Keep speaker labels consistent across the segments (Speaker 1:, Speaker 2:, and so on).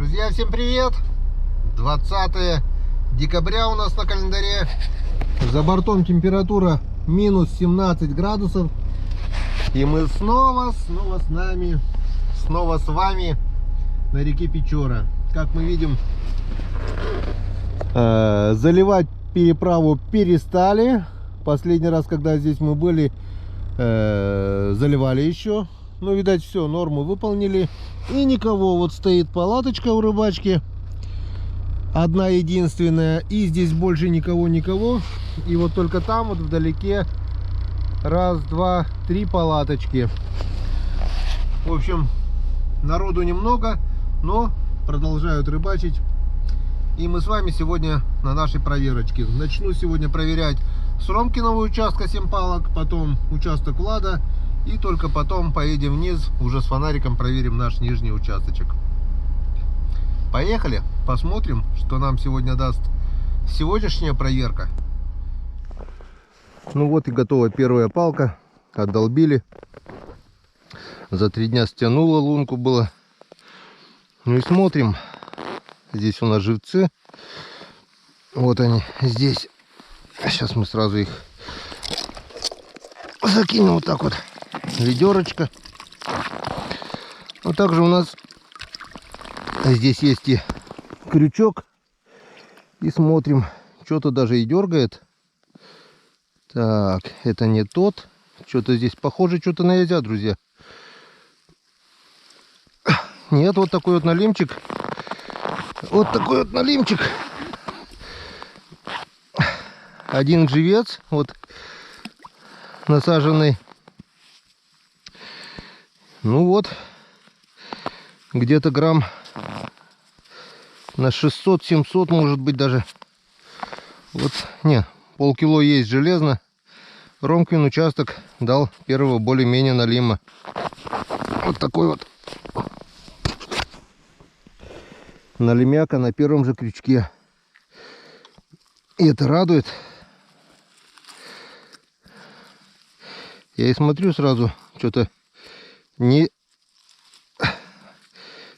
Speaker 1: Друзья, всем привет! 20 декабря у нас на календаре. За бортом температура минус 17 градусов. И мы снова с вами на реке Печора. Как мы видим, заливать переправу перестали. Последний раз, когда здесь мы были, заливали еще. Ну, видать, все, норму выполнили. И никого. Вот стоит палаточка у рыбачки. Одна единственная. И здесь больше никого. И вот только там, вот вдалеке, раз, два, три палаточки. В общем, народу немного, но продолжают рыбачить. И мы с вами сегодня на нашей проверочке. Начну сегодня проверять с Ромкиного участка 7 палок, потом участок Влада. И только потом поедем вниз, уже с фонариком проверим наш нижний участочек. Поехали, посмотрим, что нам сегодня даст сегодняшняя проверка. Ну вот и готова первая палка. Отдолбили. За 3 дня стянула, лунку было. Ну и смотрим. Здесь у нас живцы. Вот они здесь. Сейчас мы сразу их закинем вот так вот. Ведерочка. Вот также у нас здесь есть и крючок. И смотрим, что-то даже и дергает. Так, это не тот. Что-то здесь похоже, что-то на язя, друзья. Нет, вот такой вот налимчик. Вот такой вот налимчик. Один живец, вот насаженный. Ну вот, где-то грамм на 600-700, может быть даже. Вот, не, полкило есть железно. Ромкин участок дал первого более-менее налима. Вот такой вот налимяка на первом же крючке. И это радует. Я и смотрю сразу, что-то не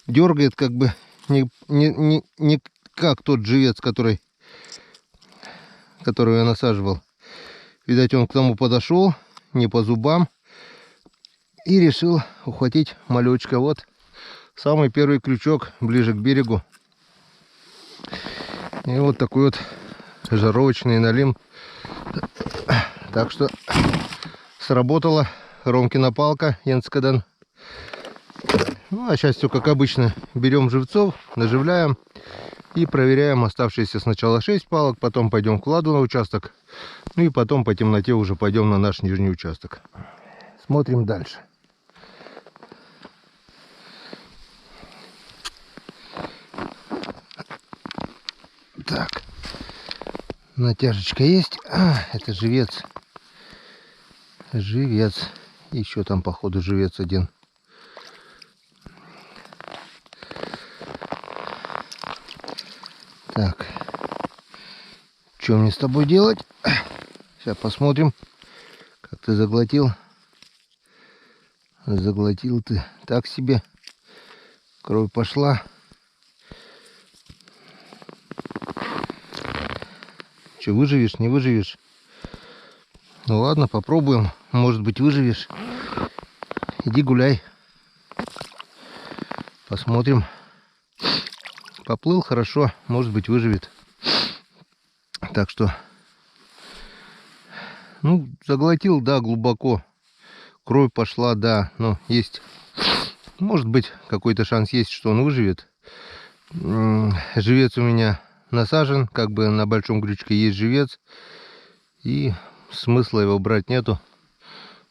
Speaker 1: дергает, как бы не как тот живец, который я насаживал. Видать, он к тому подошел не по зубам и решил ухватить малючка. Вот самый первый крючок ближе к берегу. И вот такой вот жаровочный налим. Так что сработала Ромкина палка Янскаден. Ну а сейчас все как обычно. Берем живцов, наживляем и проверяем оставшиеся сначала 6 палок, потом пойдем к Владу на участок. Ну и потом по темноте уже пойдем на наш нижний участок. Смотрим дальше. Так, натяжечка есть. Это живец. Живец. Еще там походу живец один. Так, что мне с тобой делать? Сейчас посмотрим, как ты заглотил. Заглотил ты так себе. Кровь пошла. Что, выживешь, не выживешь? Ну ладно, попробуем. Может быть, выживешь. Иди гуляй. Посмотрим. Поплыл хорошо, может быть, выживет. Так что, ну, заглотил, да, глубоко. Кровь пошла, да, но есть, может быть, какой-то шанс есть, что он выживет. Живец у меня насажен, как бы на большом крючке есть живец. И смысла его брать нету.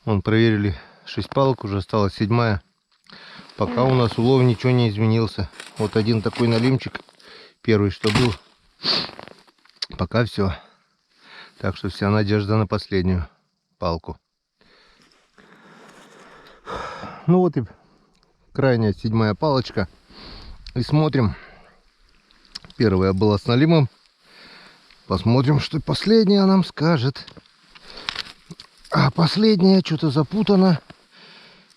Speaker 1: Вон, проверили 6 палок, уже осталась 7-я. Пока у нас улов ничего не изменился. Вот один такой налимчик, первый, что был. Пока все. Так что вся надежда на последнюю палку. Ну вот и крайняя 7-я палочка. И смотрим. Первая была с налимом. Посмотрим, что последняя нам скажет. А последняя что-то запутано.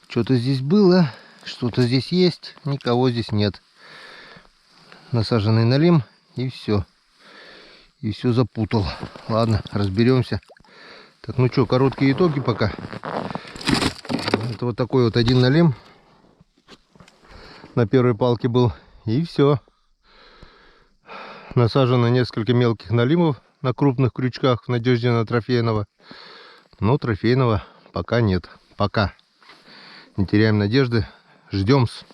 Speaker 1: Что-то здесь было. Что-то здесь есть, никого здесь нет. насаженный налим, и все. И все запутал. Ладно, разберемся. Так, ну что, короткие итоги пока. Это вот такой вот один налим. На первой палке был. И все. Насажено несколько мелких налимов на крупных крючках в надежде на трофейного. Но трофейного пока нет. Пока. Не теряем надежды. Ждем-с.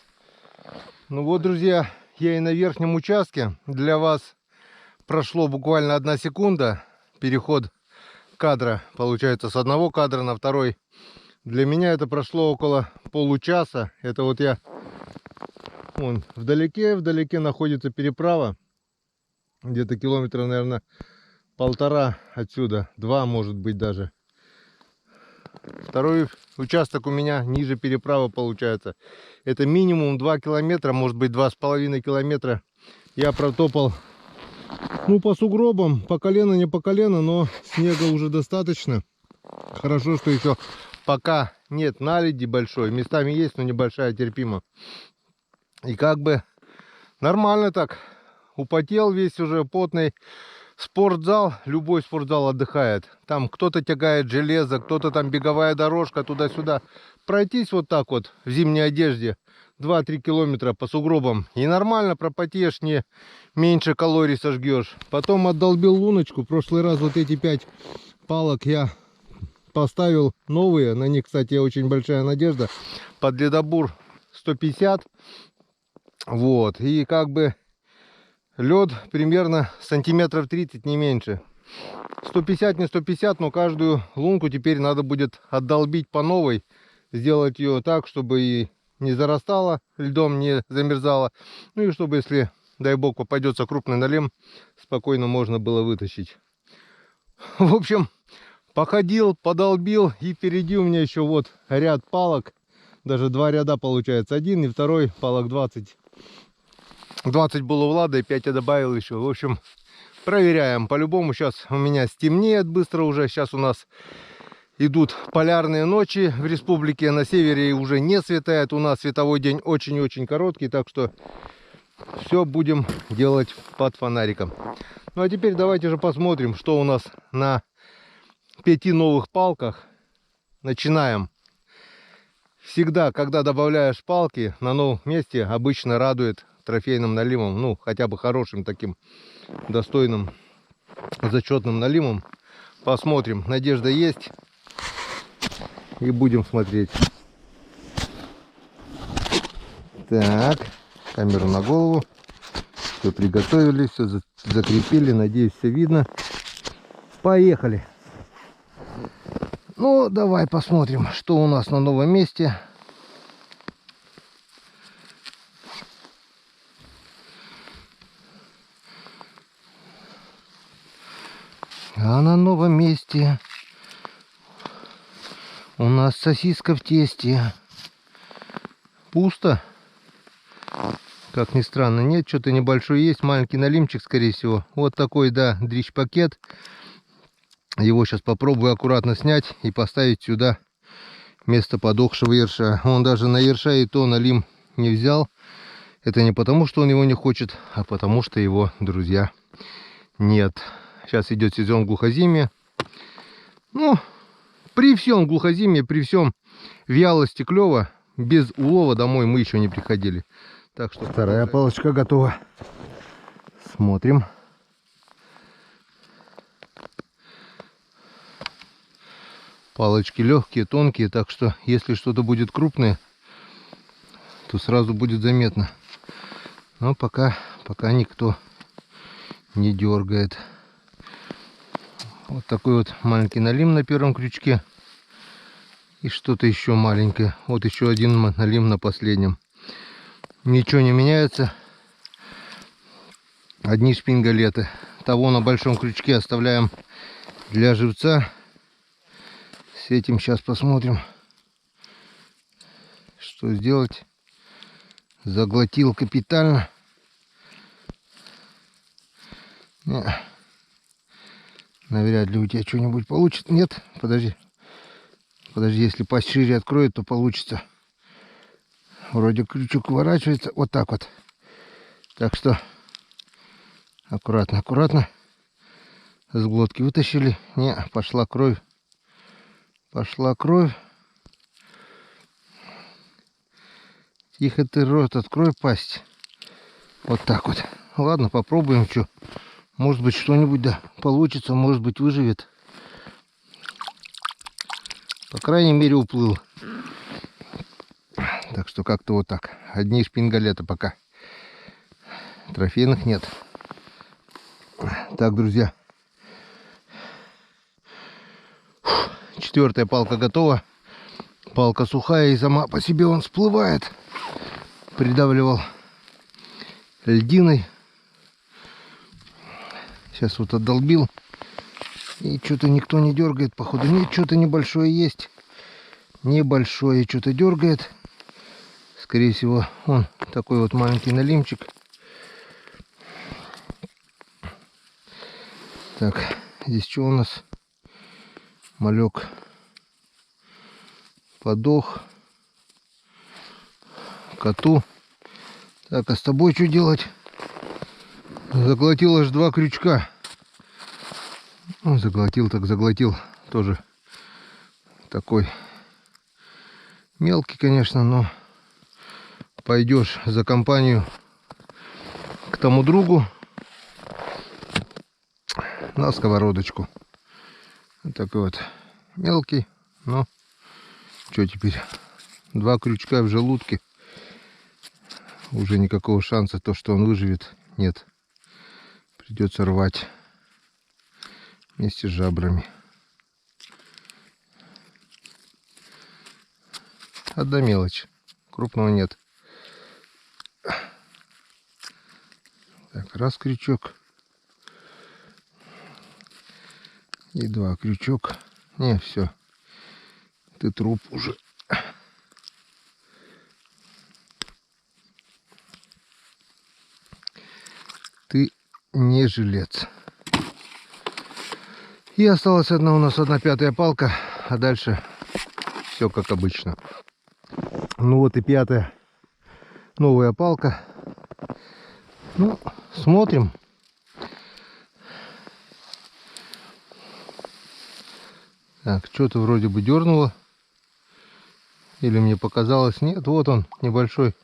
Speaker 1: Ну вот, друзья, я и на верхнем участке. Для вас прошло буквально 1 секунда. Переход кадра, получается, с одного кадра на второй. Для меня это прошло около получаса. Это вот я... Вон, вдалеке находится переправа. Где-то километра, наверное, 1,5 отсюда. 2, может быть, даже. Второй участок у меня ниже переправы получается. Это минимум 2 километра, может быть 2,5 километра. Я протопал, ну, по сугробам, по колено, не по колено, но снега уже достаточно. Хорошо, что еще пока нет наледи большой. Местами есть, но небольшая, терпимо. И как бы нормально так. Употел весь уже, потный. Спортзал, любой спортзал отдыхает. Там кто-то тягает железо, кто-то там беговая дорожка туда-сюда. Пройтись вот так вот в зимней одежде 2-3 километра по сугробам. И нормально пропотеешь, не меньше калорий сожгешь. Потом отдолбил луночку. В прошлый раз вот эти 5 палок я поставил новые. На них, кстати, очень большая надежда. Под ледобур 150. Вот. И как бы... Лед примерно сантиметров 30, не меньше. 150, не 150, но каждую лунку теперь надо будет отдолбить по новой. Сделать ее так, чтобы и не зарастала льдом, не замерзала. Ну и чтобы, если, дай бог, попадется крупный налим, спокойно можно было вытащить. В общем, походил, подолбил. И впереди у меня еще вот ряд палок. Даже 2 ряда получается. Один и второй, палок 20. 20 было у Влада, и 5 я добавил еще. В общем, проверяем. По-любому сейчас у меня стемнеет быстро уже. Сейчас у нас идут полярные ночи в республике. На севере уже не светает. У нас световой день очень-очень короткий. Так что все будем делать под фонариком. Ну а теперь давайте же посмотрим, что у нас на 5 новых палках. Начинаем. Всегда, когда добавляешь палки на новом месте, обычно радует трофейным наливом, ну хотя бы хорошим таким достойным зачетным наливом. Посмотрим, надежда есть, и будем смотреть. Так, камеру на голову, все приготовили, все закрепили, надеюсь, все видно. Поехали. Ну давай посмотрим, что у нас на новом месте. А на новом месте у нас сосиска в тесте. Пусто. Как ни странно. Нет, что-то небольшое есть. Маленький налимчик, скорее всего. Вот такой, да, дрищ-пакет. Его сейчас попробую аккуратно снять и поставить сюда вместо подохшего ерша. Он даже на ерша и то налим не взял. Это не потому, что он его не хочет, а потому, что его, друзья, нет. Сейчас идет сезон глухозимия. Ну, при всем глухозимии, при всем вялости клёва, без улова домой мы еще не приходили. Так что вторая палочка готова. Смотрим. Палочки легкие, тонкие, так что если что-то будет крупное, то сразу будет заметно. Но пока никто не дергает. Вот такой вот маленький налим на первом крючке. И что-то еще маленькое. Вот еще один налим на последнем. Ничего не меняется. Одни шпингалеты. Того на большом крючке оставляем для живца. С этим сейчас посмотрим, что сделать. Заглотил капитально. Навряд ли у тебя что-нибудь получится. Нет, подожди. Подожди, если пасть шире откроет, то получится. Вроде крючок уворачивается. Вот так вот. Так что Аккуратно, аккуратно. С глотки вытащили. Не, пошла кровь. Пошла кровь. Тихо ты, рот, открой пасть. Вот так вот. Ладно, попробуем, что. Может быть, что-нибудь да получится, может быть, выживет. По крайней мере, уплыл. Так что как-то вот так. Одни шпингалеты пока. Трофейных нет. Так, друзья. 4-я палка готова. Палка сухая и сама по себе он всплывает. Придавливал льдиной. Сейчас вот отдолбил. И что-то никто не дергает, походу. Нет, что-то небольшое есть. Небольшое что-то дергает. Скорее всего, он такой вот маленький налимчик. Так, здесь что у нас? Малек подох. Коту. Так, а с тобой что делать? Заглотил аж 2 крючка. Ну, заглотил так заглотил. Тоже такой мелкий, конечно, но пойдешь за компанию к тому другу на сковородочку. Вот такой вот мелкий, но что теперь? 2 крючка в желудке. Уже никакого шанса, то, что он выживет, нет. Придется рвать вместе с жабрами. Одна мелочь. Крупного нет. Так, раз крючок. И 2 крючок. Не, все. Ты труп уже. Ты не жилец. И осталась у нас одна 5-я палка. А дальше все как обычно. Ну вот и 5-я новая палка. Ну, смотрим. Так, что-то вроде бы дернуло. Или мне показалось. Нет, вот он, небольшой.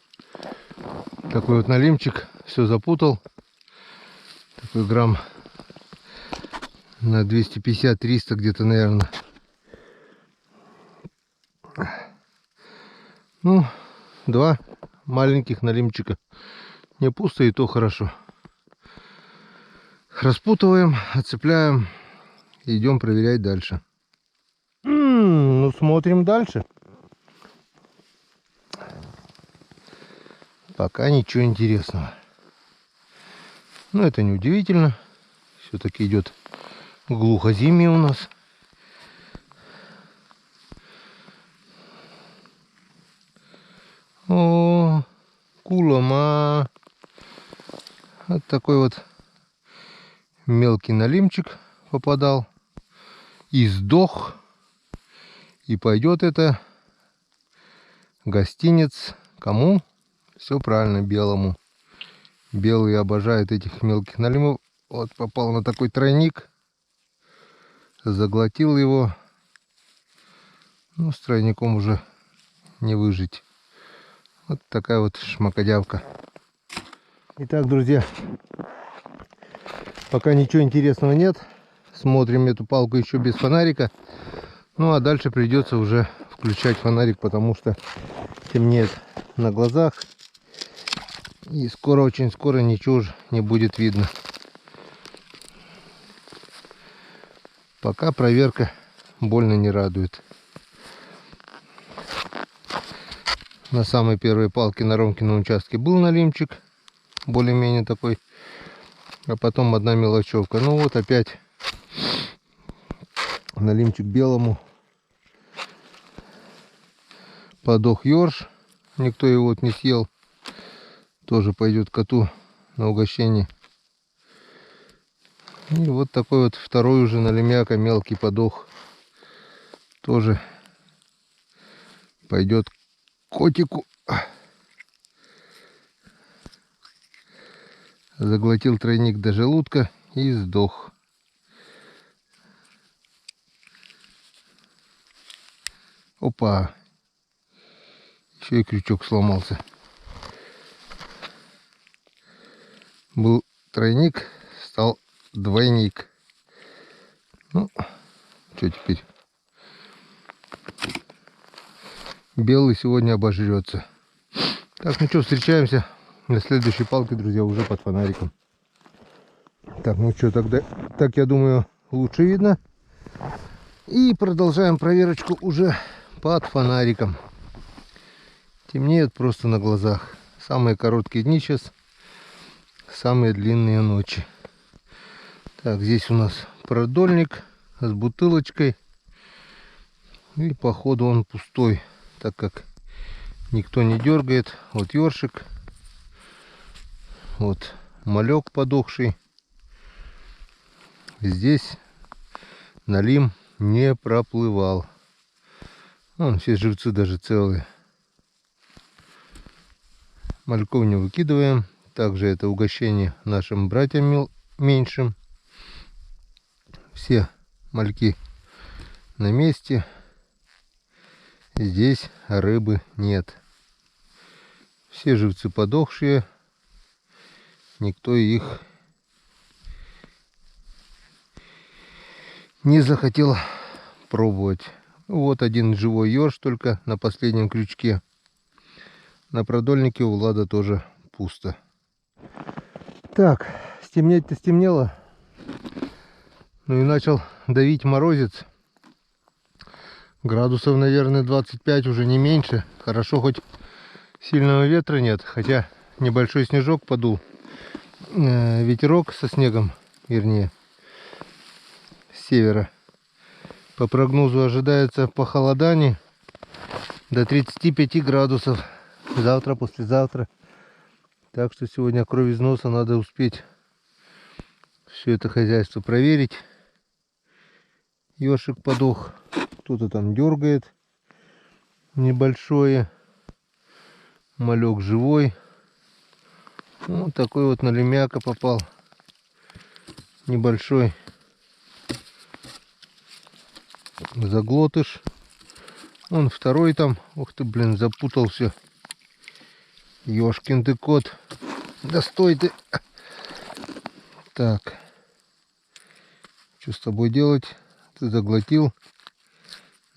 Speaker 1: Такой вот налимчик. Все запутал. Такой грамм на 250-300 где-то, наверное. Ну, 2 маленьких налимчика. Не пусто, и то хорошо. Распутываем, отцепляем. И идем проверять дальше. Ну, смотрим дальше. Пока ничего интересного. Но это не удивительно. Все-таки идет глухозимье у нас. О, кулома. Вот такой вот мелкий налимчик попадал. И сдох. И пойдет это гостинец кому? Все правильно, белому. Белый обожает этих мелких налимов. Вот попал на такой тройник. Заглотил его. Ну, с тройником уже не выжить. Вот такая вот шмакодявка. Итак, друзья, пока ничего интересного нет. Смотрим эту палку еще без фонарика. Ну, а дальше придется уже включать фонарик, потому что темнеет на глазах. И скоро, очень скоро ничего уже не будет видно. Пока проверка больно не радует. На самой первой палке на Ромкином участке был налимчик. Более-менее такой. А потом одна мелочевка. Ну вот опять налимчик белому. Подох ёрш. Никто его вот не съел. Тоже пойдет коту на угощение. И вот такой вот второй уже налимяка, мелкий подох. Тоже пойдет котику. Заглотил тройник до желудка и сдох. Опа. Еще и крючок сломался. Был тройник, стал двойник. Ну, что теперь? Белый сегодня обожрется. Так, ну что, встречаемся на следующей палке, друзья, уже под фонариком. Так, ну что, тогда, так я думаю, лучше видно. И продолжаем проверочку уже под фонариком. Темнеет просто на глазах. Самые короткие дни сейчас, самые длинные ночи. Так, здесь у нас продольник с бутылочкой. И походу он пустой, так как никто не дергает. Вот ёршик. Вот малек подохший. Здесь налим не проплывал. Вон все живцы даже целые. Мальков не выкидываем. Также это угощение нашим братьям меньшим. Все мальки на месте. Здесь рыбы нет. Все живцы подохшие. Никто их не захотел пробовать. Вот один живой ёрш только на последнем крючке. На продольнике у Влада тоже пусто. Так, стемнеть-то стемнело. Ну и начал давить морозец. Градусов, наверное, 25, уже не меньше. Хорошо, хоть сильного ветра нет, хотя небольшой снежок подул. Ветерок со снегом, вернее, с севера. По прогнозу ожидается похолодание до 35 градусов. Завтра, послезавтра. Так что сегодня кровь из носа, надо успеть все это хозяйство проверить. Ёршик подох. Кто-то там дергает небольшое. Малек живой. Вот такой вот налимяка попал. Небольшой заглотыш. Вон второй там. Ух ты, блин, запутал все. Ёшкин ты кот. Да стой ты. Так. Что с тобой делать? Ты заглотил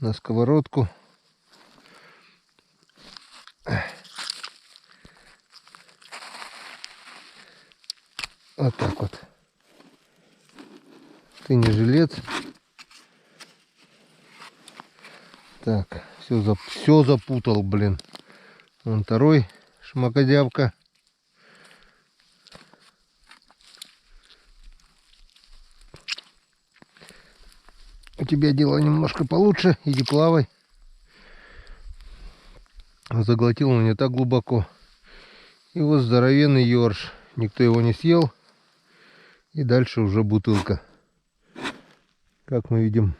Speaker 1: на сковородку. Вот так вот. Ты не жилец. Так, все запутал, блин. Вон второй шмакодявка. У тебя дело немножко получше. Иди плавай. Заглотил он не так глубоко. И вот здоровенный ёрш. Никто его не съел. И дальше уже бутылка. Как мы видим,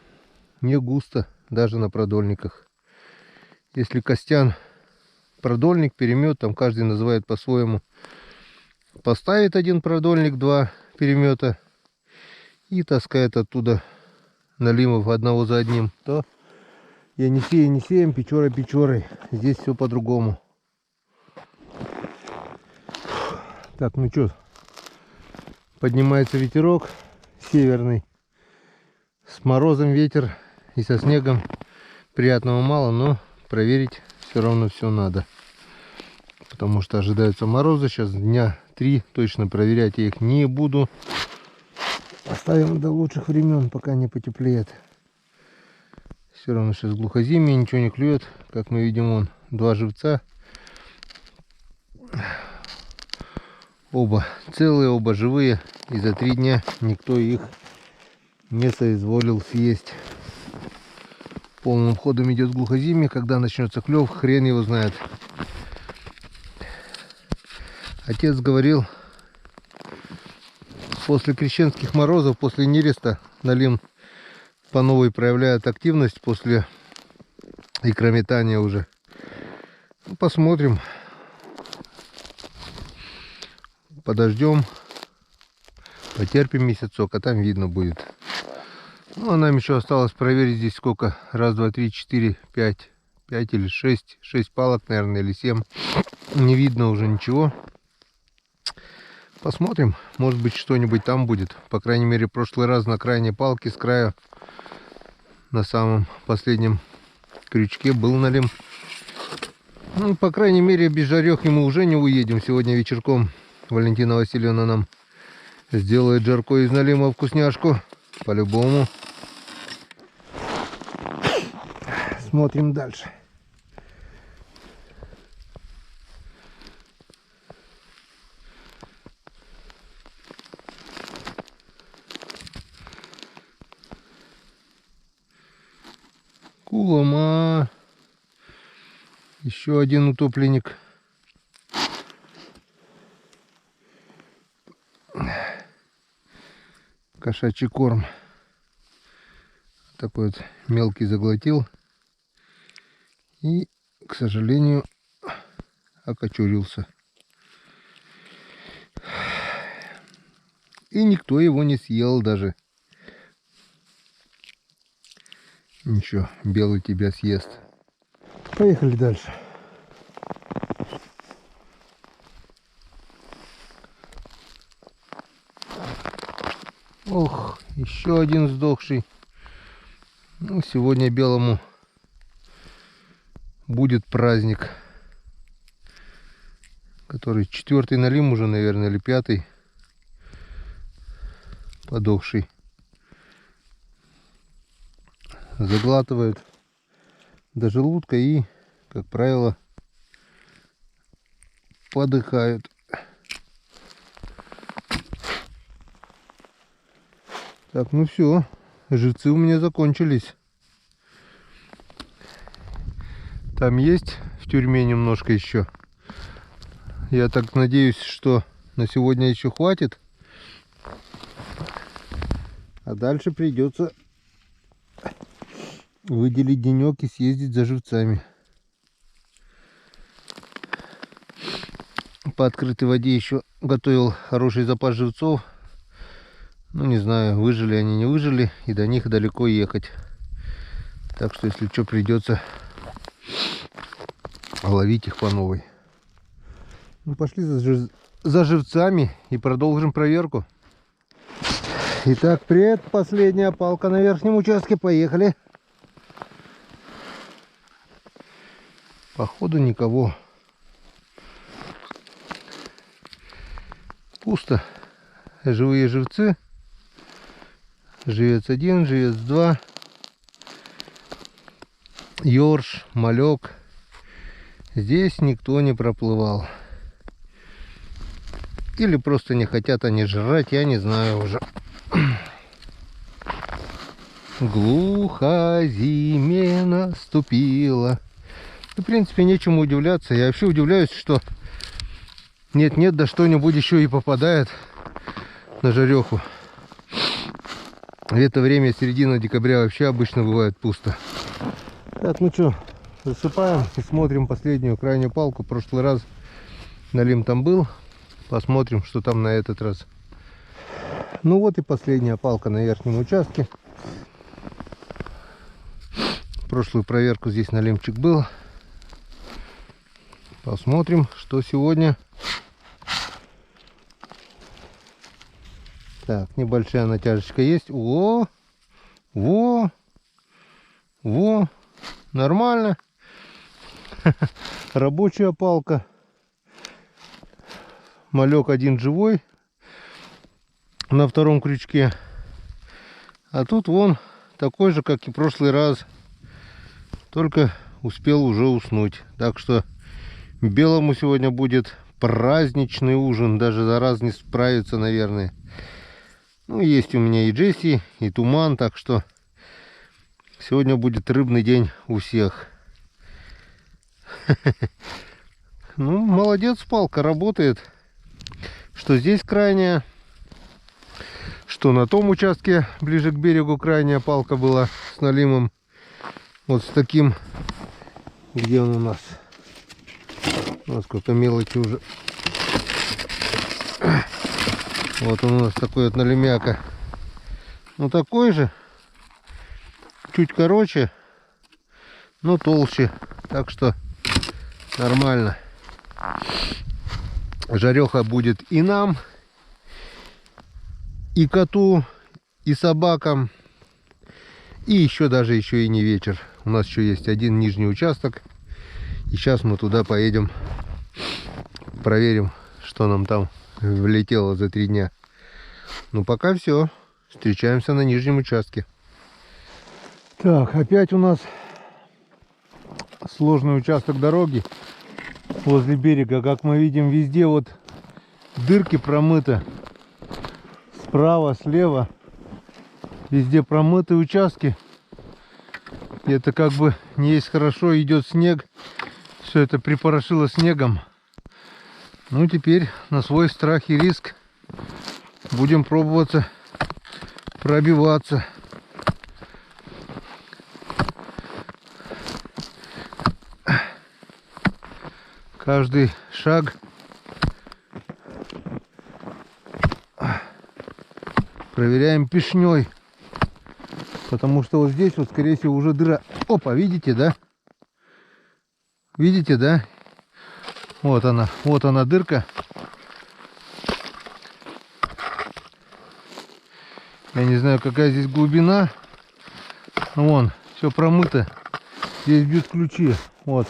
Speaker 1: не густо. Даже на продольниках. Если Костян продольник, перемет, там каждый называет по-своему, поставит один продольник, два перемета и таскает оттуда налимов одного за одним, то я не сеем, печора печорой. Здесь все по-другому. Так, ну что, поднимается ветерок северный, с морозом ветер и со снегом. Приятного мало, но проверить все равно все надо, потому что ожидаются морозы. Сейчас дня 3, точно проверять я их не буду. Оставим до лучших времен, пока не потеплеет. Все равно сейчас глухозимье, ничего не клюет. Как мы видим, вон два живца. Оба целые, оба живые. И за 3 дня никто их не соизволил съесть. Полным ходом идет глухозимье. Когда начнется клев, хрен его знает. Отец говорил, после крещенских морозов, после нереста, налим по новой проявляет активность после икрометания уже. Посмотрим. Подождем. Потерпим месяцок, а там видно будет. Ну, а нам еще осталось проверить здесь сколько. Раз, два, три, четыре, пять. 5 или 6. 6 палок, наверное, или 7. Не видно уже ничего. Посмотрим. Может быть, что-нибудь там будет. По крайней мере, в прошлый раз на крайней палке с краю, на самом последнем крючке, был налим. Ну, по крайней мере, без жарехи мы уже не уедем. Сегодня вечерком Валентина Васильевна нам сделает жарко из налима вкусняшку. По-любому. Смотрим дальше. Кулома. Еще один утопленник. Кошачий корм. Такой вот мелкий заглотил. И, к сожалению, окочурился. И никто его не съел даже. Ничего, белый тебя съест. Поехали дальше. Ох, еще один сдохший. Ну, сегодня белому будет праздник. Который 4-й налим уже, наверное, или 5-й. Подохший. Заглатывают до желудка и, как правило, подыхают. Так, ну все, живцы у меня закончились. Там есть в тюрьме немножко еще. Я так надеюсь, что на сегодня еще хватит. А дальше придется выделить денек и съездить за живцами. По открытой воде еще готовил хороший запас живцов. Ну, не знаю, выжили они, не выжили, и до них далеко ехать. Так что, если что, придется ловить их по новой. Ну, пошли за живцами и продолжим проверку. Итак, предпоследняя палка на верхнем участке. Поехали. Походу никого. Пусто. Живые живцы. Живец 1, живец 2. Ёрш, малек. Здесь никто не проплывал. Или просто не хотят они жрать, я не знаю уже. Глухо зиме наступила. В принципе, нечему удивляться. Я вообще удивляюсь, что нет-нет, да что-нибудь еще и попадает на жареху. В это время, середина декабря, вообще обычно бывает пусто. Так, ну что, засыпаем и смотрим последнюю крайнюю палку. В прошлый раз налим там был. Посмотрим, что там на этот раз. Ну вот и последняя палка на верхнем участке. Прошлую проверку здесь налимчик был. Посмотрим, что сегодня. Так, небольшая натяжечка есть. Во, нормально. Рабочая палка. Малек один живой на втором крючке. А тут вон такой же, как и в прошлый раз. Только успел уже уснуть. Так что белому сегодня будет праздничный ужин. Даже за раз не справится, наверное. Ну, есть у меня и Джесси, и Туман. Так что сегодня будет рыбный день у всех. Ну, молодец, палка работает. Что здесь крайняя, что на том участке ближе к берегу крайняя палка была с налимом. Вот с таким. Где он у нас? Вот сколько мелочи уже. Вот он у нас такой вот налемяка. Ну такой же. Чуть короче, но толще. Так что нормально. Жареха будет и нам, и коту, и собакам. И еще даже и не вечер. У нас еще есть один нижний участок. И сейчас мы туда поедем. Проверим, что нам там влетело за 3 дня. Ну пока все. Встречаемся на нижнем участке. Так, опять у нас сложный участок дороги возле берега. Как мы видим, везде вот дырки промыты. Справа, слева. Везде промытые участки. И это как бы не есть хорошо. Идет снег. Все это припорошило снегом. Ну теперь на свой страх и риск будем пробоваться пробиваться. Каждый шаг проверяем пешней. Потому что вот здесь вот, скорее всего, уже дыра. Опа, видите, да? Видите, да? Вот она дырка. Я не знаю, какая здесь глубина. Вон, все промыто. Здесь бьют ключи. Вот.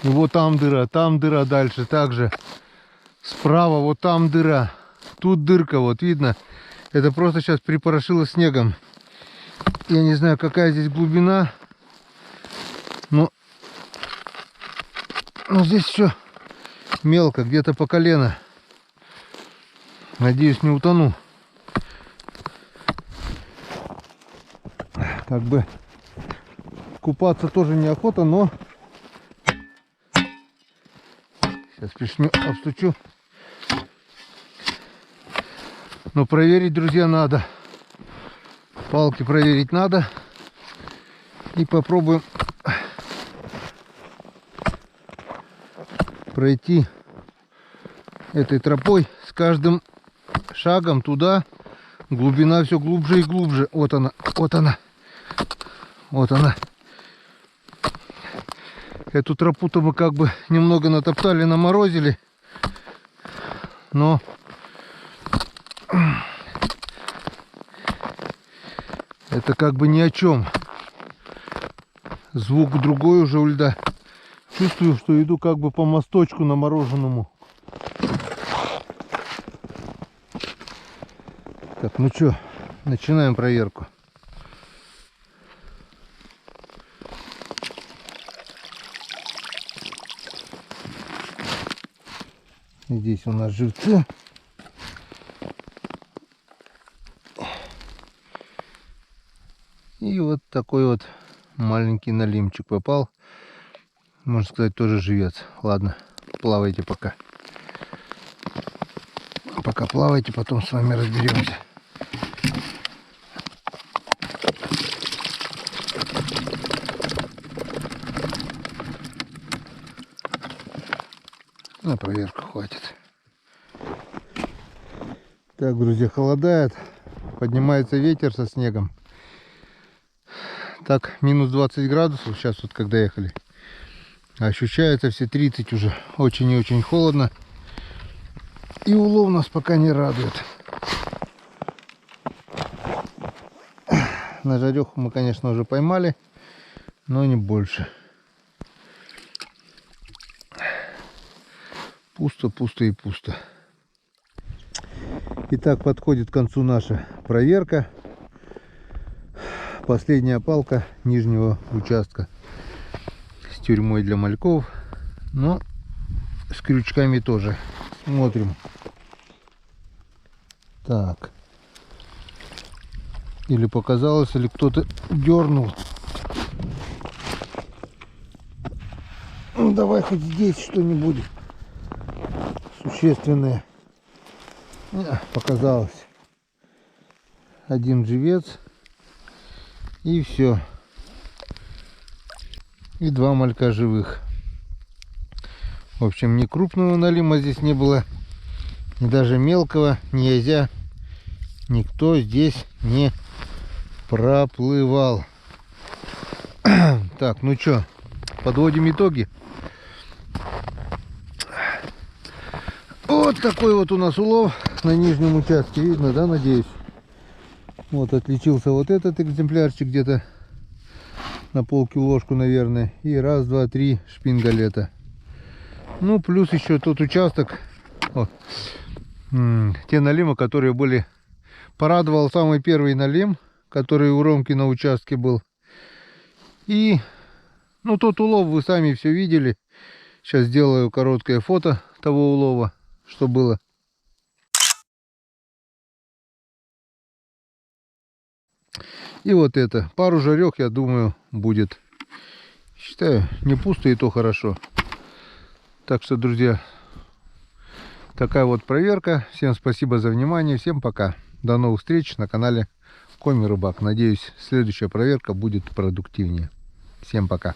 Speaker 1: И вот там дыра дальше. Также справа вот там дыра. Тут дырка, вот видно. Это просто сейчас припорошило снегом. Я не знаю, какая здесь глубина. Но здесь все мелко, где-то по колено. Надеюсь, не утону. Как бы купаться тоже неохота, но сейчас пешню обстучу. Но проверить, друзья, надо. Палки проверить надо. И попробуем пройти этой тропой. С каждым шагом туда глубина все глубже и глубже. Вот она, вот она. Вот она. Эту тропу-то мы как бы немного натоптали, наморозили. Но это как бы ни о чем. Звук другой уже у льда. Чувствую, что иду как бы по мосточку намороженному. Так, ну что, начинаем проверку. Здесь у нас живцы. И вот такой вот маленький налимчик попал. Можно сказать, тоже живец. Ладно, плавайте пока. Пока плавайте, потом с вами разберемся. На проверку хватит. Так, друзья, холодает. Поднимается ветер со снегом. Так, минус 20 градусов сейчас вот когда ехали. Ощущается все 30 уже. Очень и очень холодно. И улов нас пока не радует. На жареху мы, конечно, уже поймали, но не больше. Пусто, пусто и пусто. Итак, подходит к концу наша проверка. Последняя палка нижнего участка с тюрьмой для мальков, но с крючками тоже. Смотрим. Так. Или показалось, или кто-то дернул. Ну, давай хоть здесь что-нибудь существенное. Показалось. Один живец. И все. И 2 малька живых. В общем, ни крупного налима здесь не было, ни даже мелкого, ни язя. Никто здесь не проплывал. Так, ну что, подводим итоги. Вот такой вот у нас улов на нижнем участке. Видно, да, надеюсь? Вот отличился вот этот экземплярчик где-то на полкилошку, наверное. И раз, два, три шпингалета. Ну, плюс еще тот участок. Вот. Те налимы, которые были... Порадовал самый первый налим, который у Ромки на участке был. И, ну, тот улов вы сами все видели. Сейчас сделаю короткое фото того улова, что было. И вот это. Пару жарек, я думаю, будет. Считаю, не пусто, и то хорошо. Так что, друзья, такая вот проверка. Всем спасибо за внимание. Всем пока. До новых встреч на канале Коми Рыбак. Надеюсь, следующая проверка будет продуктивнее. Всем пока.